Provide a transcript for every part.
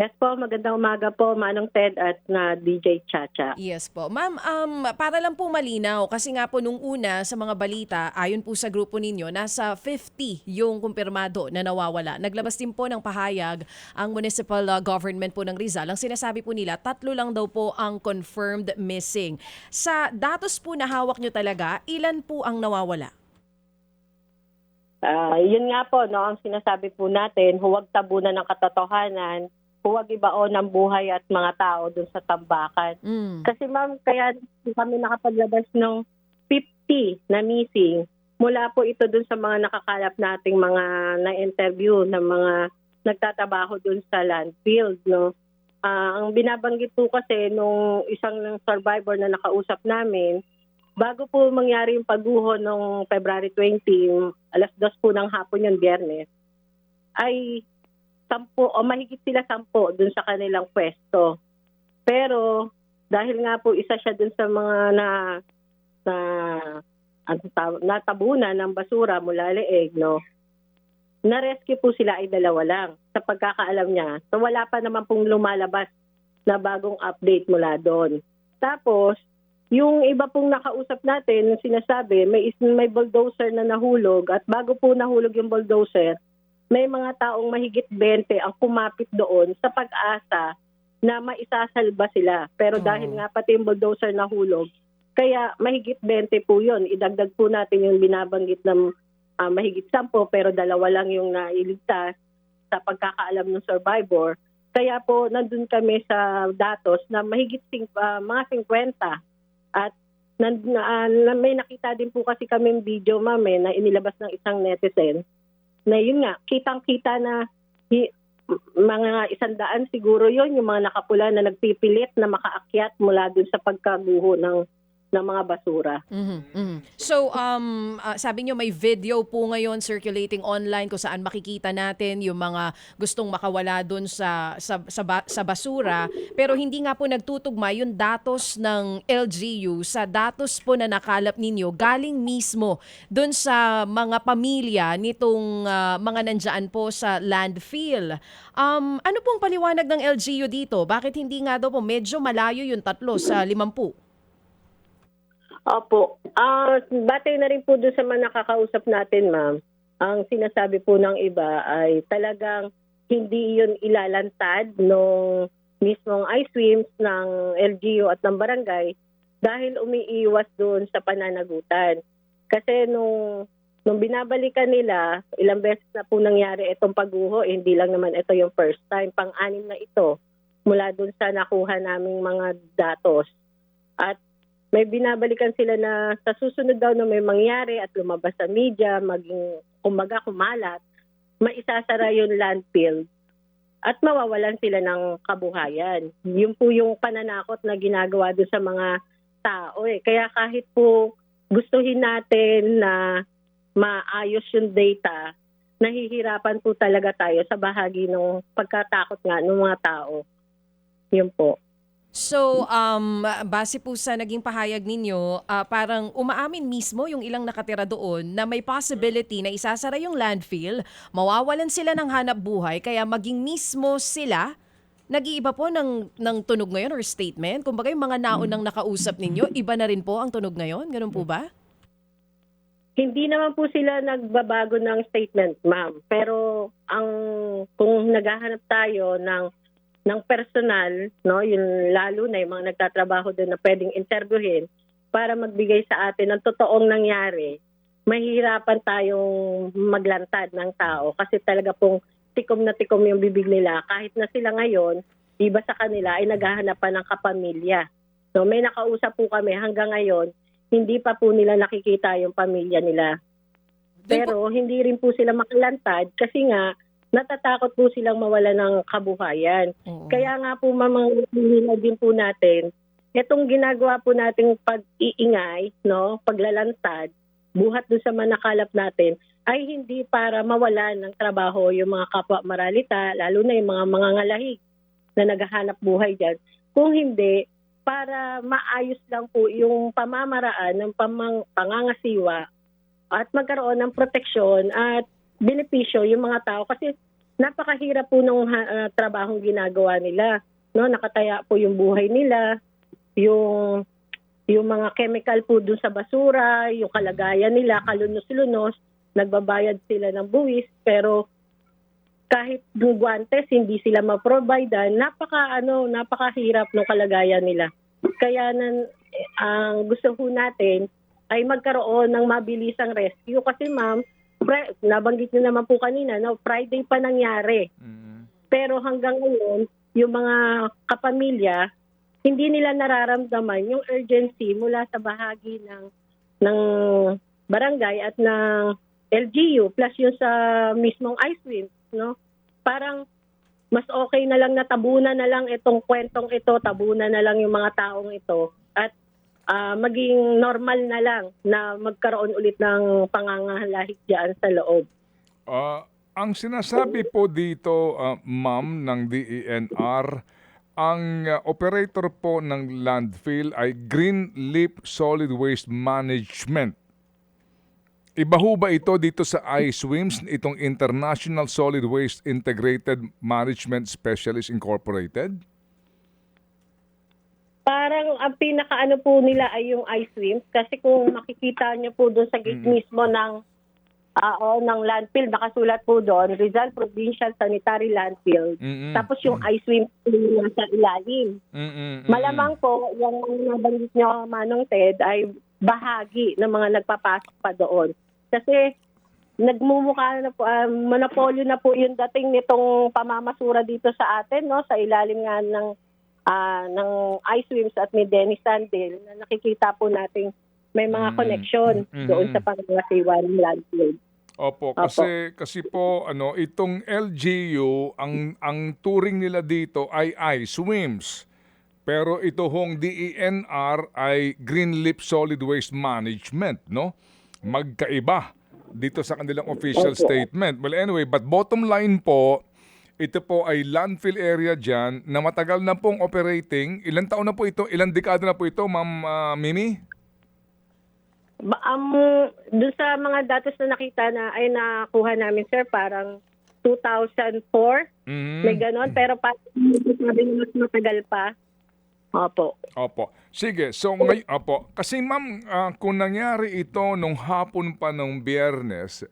Yes po, magandang umaga po, Manong Ted at na DJ Chacha. Yes po. Ma'am, para lang po malinaw, kasi nga po nung una sa mga balita, ayon po sa grupo ninyo, nasa 50 yung kumpirmado na nawawala. Naglabas din po ng pahayag ang municipal government po ng Rizal. Ang sinasabi po nila, 3 lang daw po ang confirmed missing. Sa datos po na hawak nyo talaga, ilan po ang nawawala? Yun nga po, no, ang sinasabi po natin, huwag tabunan ng katotohanan, huwag ibaon ng buhay at mga tao dun sa tambakan. Mm. Kasi ma'am, kaya kami nakapaglabas ng 50 na missing. Mula po ito dun sa mga nakakalap nating mga na-interview na mga nagtatrabaho dun sa landfill. No? Ang binabanggit po kasi nung isang survivor na nakausap namin, bago po mangyari yung pagguho noong February 20, alas 2 po ng hapon yung Biyernes, ay 10 o mahigit sila 10 dun sa kanilang pwesto. Pero dahil nga po isa siya dun sa mga natabunan ng basura mula leeg, no, na-rescue po sila ay 2 lang sa pagkakaalam niya. So wala pa naman pong lumalabas na bagong update mula doon. Tapos, yung iba pong nakausap natin, yung sinasabi, may bulldozer na nahulog at bago po nahulog yung bulldozer, may mga taong mahigit 20 ang kumapit doon sa pag-asa na maisasalba sila. Pero dahil nga pati yung bulldozer nahulog, kaya mahigit 20 po yun. Idagdag po natin yung binabanggit ng mahigit 10 pero 2 lang yung nailigtas sa pagkakaalam ng survivor. Kaya po nandun kami sa datos na mahigit mga 50 at may nakita din po kasi kami video na inilabas ng isang netizen na yun nga, kitang-kita na mga 100 siguro yun, yung mga nakapula na nagpipilit na makaakyat mula dun sa pagkaguho ng mga basura. So, sabi nyo may video po ngayon circulating online kung saan makikita natin yung mga gustong makawala dun sa basura. Pero hindi nga po nagtutugma yung datos ng LGU sa datos po na nakalap ninyo galing mismo dun sa mga pamilya nitong mga nandyan po sa landfill. Ano pong paliwanag ng LGU dito? Bakit hindi nga daw po medyo malayo yung 3 sa 50? Opo. Batay na rin po doon sa mga nakakausap natin, ma'am. Ang sinasabi po ng iba ay talagang hindi yun ilalantad nung mismong I-swims ng LGU at ng barangay dahil umiiwas doon sa pananagutan. Kasi nung binabalikan nila, ilang beses na po nangyari itong pagguho, hindi lang naman ito yung first time, pang-anim na ito mula doon sa nakuha naming mga datos. At may binabalikan sila na sa susunod daw na may mangyari at lumabas sa media, maging kumalat, maisasara yung landfill at mawawalan sila ng kabuhayan. Yun po yung pananakot na ginagawa doon sa mga tao. Kaya kahit po gustuhin natin na maayos yung data, nahihirapan po talaga tayo sa bahagi ng pagkatakot nga ng mga tao. Yun po. So, base po sa naging pahayag ninyo, parang umaamin mismo yung ilang nakatira doon na may possibility na isasara yung landfill, mawawalan sila ng hanap buhay, kaya maging mismo sila nag-iiba po ng tunog ngayon or statement. Kumbaga yung mga naunang nakausap ninyo, iba na rin po ang tunog ngayon? Ganun po ba? Hindi naman po sila nagbabago ng statement, ma'am. Pero kung naghahanap tayo ng personal, no, yung lalo na yung mga nagtatrabaho doon na pwedeng interviewin para magbigay sa atin ng totoong nangyari, mahihirapan tayong maglantad ng tao kasi talaga pong tikom na tikom yung bibig nila kahit na sila ngayon, iba sa kanila ay naghahanap pa ng kapamilya. So may nakausap po kami hanggang ngayon, hindi pa po nila nakikita yung pamilya nila. Pero hindi rin po sila makalantad kasi nga natatakot po silang mawala ng kabuhayan. Kaya nga po mamanghihinag din po natin, itong ginagawa po nating pag-iingay, no, paglalantad, buhat doon sa manakalap natin, ay hindi para mawalan ng trabaho yung mga kapwa maralita, lalo na yung mga mangangalahig na naghahanap buhay dyan. Kung hindi, para maayos lang po yung pamamaraan ng pangangasiwa at magkaroon ng proteksyon at benepisyo yung mga tao kasi napakahirap po ng trabahong ginagawa nila. No, nakataya po yung buhay nila, yung mga chemical po dun sa basura, yung kalagayan nila, kalunos-lunos, nagbabayad sila ng buwis, pero kahit yung guantes hindi sila ma-provide, napakahirap ng kalagayan nila. Kaya ang gusto po natin ay magkaroon ng mabilisang rescue kasi ma'am, nabanggit niyo naman po kanina, no, Friday pa nangyari. Pero hanggang ngayon, yung mga kapamilya, hindi nila nararamdaman yung urgency mula sa bahagi ng barangay at ng LGU plus yung sa mismong ISWIM, no? Parang mas okay na lang na tabunan na lang itong kwentong ito, tabunan na lang yung mga taong ito at maging normal na lang na magkaroon ulit ng pangangahalahik diyan sa loob. Ang sinasabi po dito, ma'am, ng DENR, ang operator po ng landfill ay Green Leaf Solid Waste Management. Iba ho ba ito dito sa ISWIMS, itong International Solid Waste Integrated Management Specialist Incorporated? Parang ang pinakaano po nila ay yung ISWIMS kasi kung makikita niyo po doon sa gate mismo ng landfill, nakasulat po doon, Rizal Provincial Sanitary Landfill. Tapos yung ISWIMS sa ilalim. Malamang po, yung nabanggit niyo, Manong Ted, ay bahagi ng mga nagpapasok pa doon. Kasi nagmumukha na po, monopolyo na po yung dating nitong pamamasura dito sa atin, no, sa ilalim nga ng ISWIMS at ni Dennis Sandel na nakikita po natin may mga connection doon sa pangangasiwa ng landfill. Opo, kasi po itong LGU ang turing nila dito ay ISWIMS. Pero ito hong DENR ay Green Leaf Solid Waste Management, no? Magkaiba dito sa kanilang official statement. Well, anyway, but bottom line po, ito po ay landfill area dyan na matagal na pong operating. Ilang taon na po ito? Ilang dekada na po ito, Ma'am Mimi? Doon sa mga datos na nakita na ay nakuha namin, sir, parang 2004. May ganon. Pero sabi mas matagal pa. Opo. Sige, so kasi ma'am, kung nangyari ito nung hapon pa ng Biyernes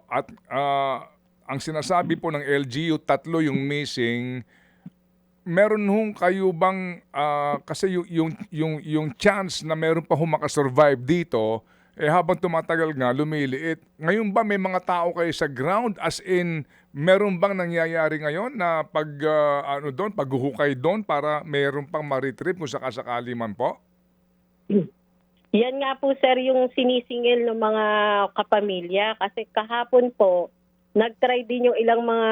at ang sinasabi po ng LGU, 3 yung missing, meron hong kayo bang kasi yung chance na meron pa makasurvive dito habang tumatagal nga lumiliit. Ngayon ba may mga tao kayo sa ground, as in meron bang nangyayari ngayon na paghuhukay doon para meron pang ma-retrieve kung sakasakali man po? Yan nga po, sir, yung sinisingil ng mga kapamilya kasi kahapon po nag-try din yung ilang mga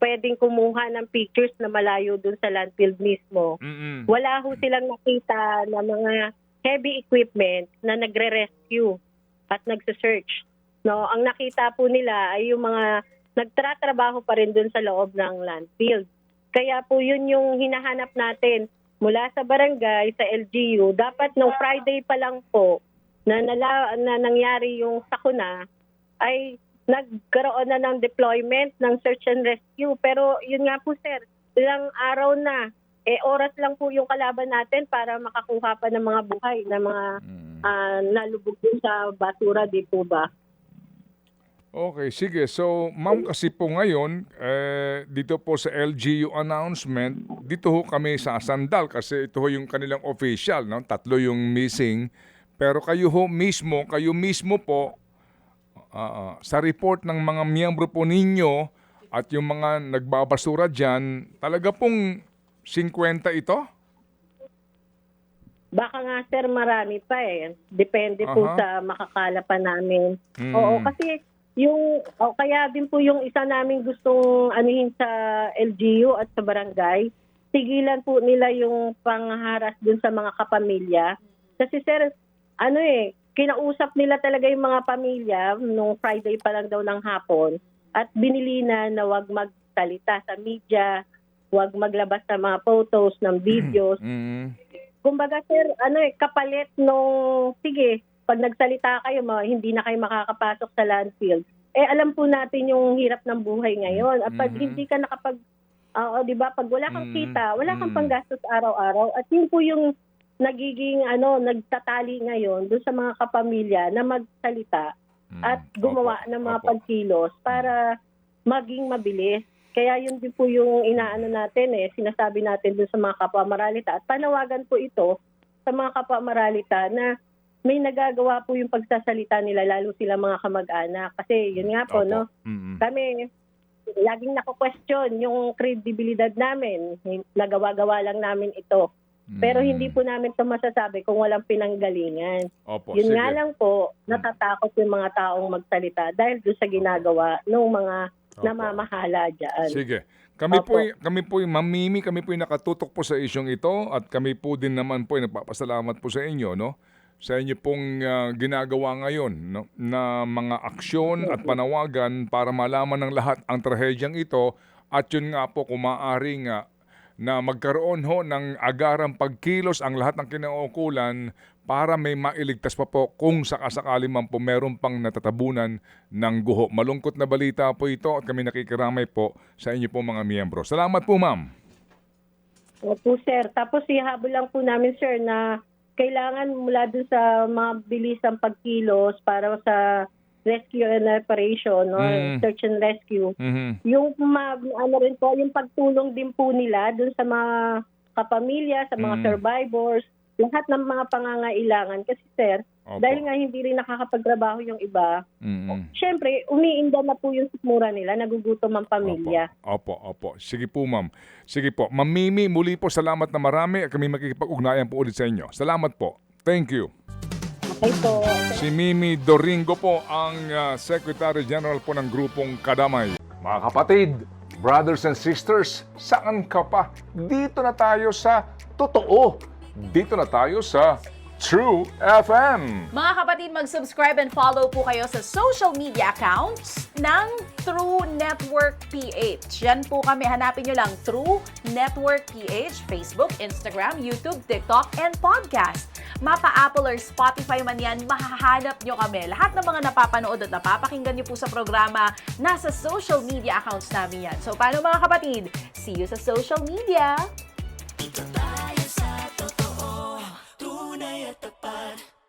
pwedeng kumuha ng pictures na malayo dun sa landfill mismo. Wala ho silang nakita na mga heavy equipment na nagre-rescue at nagse-search. No, ang nakita po nila ay yung mga nagtratrabaho pa rin dun sa loob ng landfill. Kaya po yun yung hinahanap natin mula sa barangay, sa LGU. Dapat nung Friday pa lang po na nangyari yung sakuna ay nagkaroon na ng deployment ng search and rescue. Pero yun nga po, sir, ilang araw na, oras lang po yung kalaban natin para makakuha pa ng mga buhay na mga nalubog sa basura, di po ba? Okay, sige. So, ma'am, kasi po ngayon, dito po sa LGU announcement, dito ho kami sa Sandal kasi ito ho yung kanilang official, no? 3 yung missing. Pero kayo mismo po, sa report ng mga miyembro po ninyo at yung mga nagbabasura dyan, talaga pong 50 ito? Baka nga, sir, marami pa eh. Depende po sa makakala pa namin. Oo, kasi kaya din po yung isa namin gustong anuhin sa LGU at sa barangay, tigilan po nila yung pangharas dun sa mga kapamilya. Kasi, sir, kinausap nila talaga yung mga pamilya nung Friday pa lang daw ng hapon at binili na wag magsalita sa media, wag maglabas ng mga photos, ng videos. Kumbaga, sir, kapalit nung, sige, pag nagsalita kayo, hindi na kayo makakapasok sa landfill. alam po natin yung hirap ng buhay ngayon. At pag Mhm. hindi ka di ba, pag wala kang Mm, kita, wala kang mm. panggastos araw-araw. At yun po yung nagiging nagtatali ngayon doon sa mga kapamilya na magsalita at gumawa Opo, ng mga opo. pagkilos para maging mabilis. Kaya yun din po yung inaano natin sinasabi natin doon sa mga kapwa Maralita. At panawagan po ito sa mga kapwa Maralita na may nagagawa po yung pagsasalita nila, lalo sila mga kamag-anak. Kasi yun nga po, Opo. no? Mm-mm. Kami, laging nako-question yung credibilidad namin. Nagawa-gawa lang namin ito. Pero hindi po namin ito masasabi kung walang pinanggalingan. Opo, Yun sige. nga lang po, natatakot yung mga taong magsalita dahil doon sa ginagawa ng mga Opo. namamahala dyan. Sige. Kami Opo. po, Ma'am Mimi, kami po nakatutok po sa isyong ito at kami po din naman po nagpapasalamat po sa inyo, no? Sa inyo pong ginagawa ngayon, no? Na mga aksyon at panawagan para malaman ng lahat ang trahedyang ito at yun nga po kung maaari nga na magkaroon ho ng agarang pagkilos ang lahat ng kinaukulan para may mailigtas pa po kung sakasakali man po meron pang natatabunan ng guho. Malungkot na balita po ito at kami nakikiramay po sa inyo po mga miyembro. Salamat po, ma'am. Opo, sir. Tapos ihabol lang po namin, sir, na kailangan mula dun sa mga bilisang pagkilos para sa rescue and operation, no? Search and rescue. Mhm. Yung rin po, yung pagtulong din po nila dun sa mga kapamilya, sa mga survivors, lahat ng mga pangangailangan. Kasi, sir, Opo. dahil nga hindi rin nakakapagtrabaho yung iba, Mhm. syempre, umiinda na po yung sikmura nila, nagugutom ang pamilya. Opo. Sige po, ma'am. Sige po. Ma'am Mimi, muli po salamat na marami at kami makikipag-ugnayan po ulit sa inyo. Salamat po. Thank you. Okay po. Si Mimi Doringo po ang Secretary General po ng grupong Kadamay. Mga kapatid, brothers and sisters, saan ka pa? Dito na tayo sa totoo. Dito na tayo sa True FM. Mga kapatid, mag-subscribe and follow po kayo sa social media accounts ng True Network PH. Yan po kami. Hanapin nyo lang True Network PH, Facebook, Instagram, YouTube, TikTok, and podcast. Mapa Apple or Spotify man yan, mahahanap nyo kami. Lahat ng mga napapanood at napapakinggan nyo po sa programa, nasa social media accounts namin yan. So, paano mga kapatid? See you sa social media!